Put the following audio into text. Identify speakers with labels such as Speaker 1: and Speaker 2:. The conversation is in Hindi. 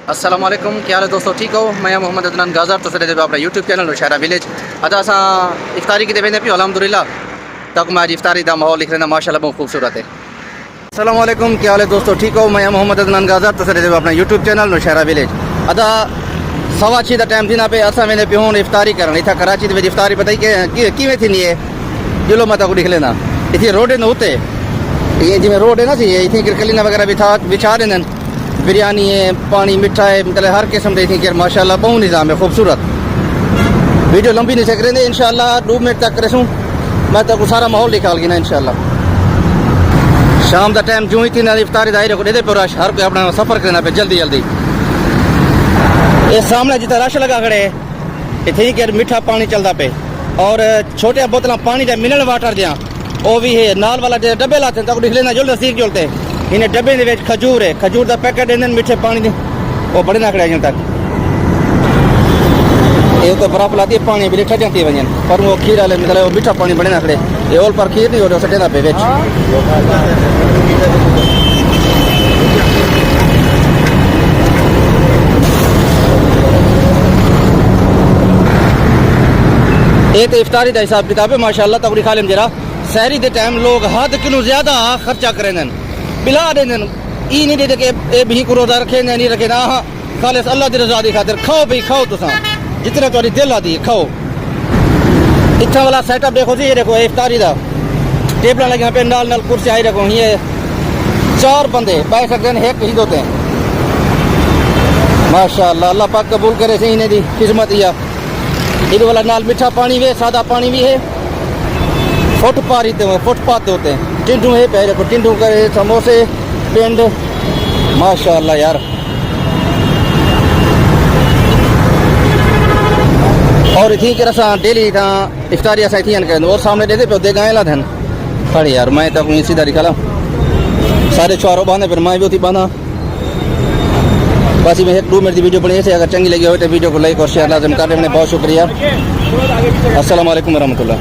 Speaker 1: अस्सलाम वालेकुम, क्या हाल है दोस्तों, ठीक हो? मैं मोहम्मद अदनान गाज़र तो सर अपना यूट्यूब चैनल नौशहरा विलेज। अदा असां इफ्तारी की वेंदे पियो अल्हम्दुलिल्लाह। तक मैं अज इफ्तारी का माहौल लिख रहा माशाल्लाह बहुत खूबसूरत है। अस्सलाम वालेकुम, क्या हाल है दोस्तों, ठीक हो? मैं मोहम्मद अदनान गाज़र तो सर अपना यूट्यूब चैनल नौशहरा विलेज। अदा 6:15 का टाइम थी ना पे असां वेंदे पियो हूँ इफ्तारी करन। इतना कराची के इफ्तारी पता ही किवें थी है जिलो मत को लिख लेना इतनी रोड न होते ये जिमें रोड है ना सी इतनी कलीना वगैरह बिछा दें, बिरयानी है, पानी मिठा है, मतलब हर किस्म के इतनी माशाल्लाह बहुत निज़ाम है खूबसूरत। वीडियो लंबी नहीं सक रहे इंशाल्लाह 2 मिनट तक रसूँ मैं तो सारा माहौल निकाल गया ना इंशाल्लाह। शाम का टाइम जो ही थी ना इफ्तारी दायरे को दे पर रश हर कोई अपना सफ़र करना पे जल्दी जल्दी। ये सामने जितना रश लगा खड़े इतनी के मीठा पानी चलता पे और छोटे बोतल पानी का मिनरल वाटर दिया वो भी है नाल वाला डब्बे लाते तक लिख लेना जुलते सीख जुलते इन्हें डब्बे के खजूर है, खजूर का पैकेट देने मीठे पानी दे वो बड़े ना खड़े अजन तक ये तो बर्फ लाती है पानी भी ठट जाती है वजन पर वो खीर वाले मतलब वो मीठा पानी बड़े ना खड़े ये ओल पर खीर नहीं हो सटे ना पे ये तो इफ्तारी का हिसाब किताब है माशाल्लाह। तक खा लें जरा शहरी के टाइम लोग हद किलो ज्यादा खर्चा करें बिला दें ई नहीं दे के भी को रोजा रखे नहीं रखे ना हाँ खाले अल्लाह की रजा की खातिर खाओ भाई खाओ तुसा जितना तुम्हारी दिल आती है खाओ। इतना वाला सेटअप देखो जी ये देखो इफ्तारी का टेबल लगे यहाँ पे नाल नाल कुर्सी आई रखो ये 4 बंदे बैठ सकते हैं एक ही होते हैं माशाल्लाह। अल्लाह पाक कबूल करे से इन्हें दी खिदमत या इधर वाला नाल मीठा पानी भी है, सादा पानी भी है, फुटपाथ होते हैं टिंडू है पहले को टिंडू करे समोसे पिंड माशाल्लाह यार। और थी कि असां डेली इफ्तारी असां थी करें और सामने दे पे दे गाय ला धन खड़े यार मैं तक सीधा निकाला सारे छुआरो बांधे फिर मैं भी उठी बांधा बस मैं 2 मिनट की वीडियो बनी है। अगर चंगी लगी हो तो वीडियो को लाइक और शेयर लाजम कर दें। बहुत शुक्रिया। अस्सलाम वालेकुम रहमतुल्लाह।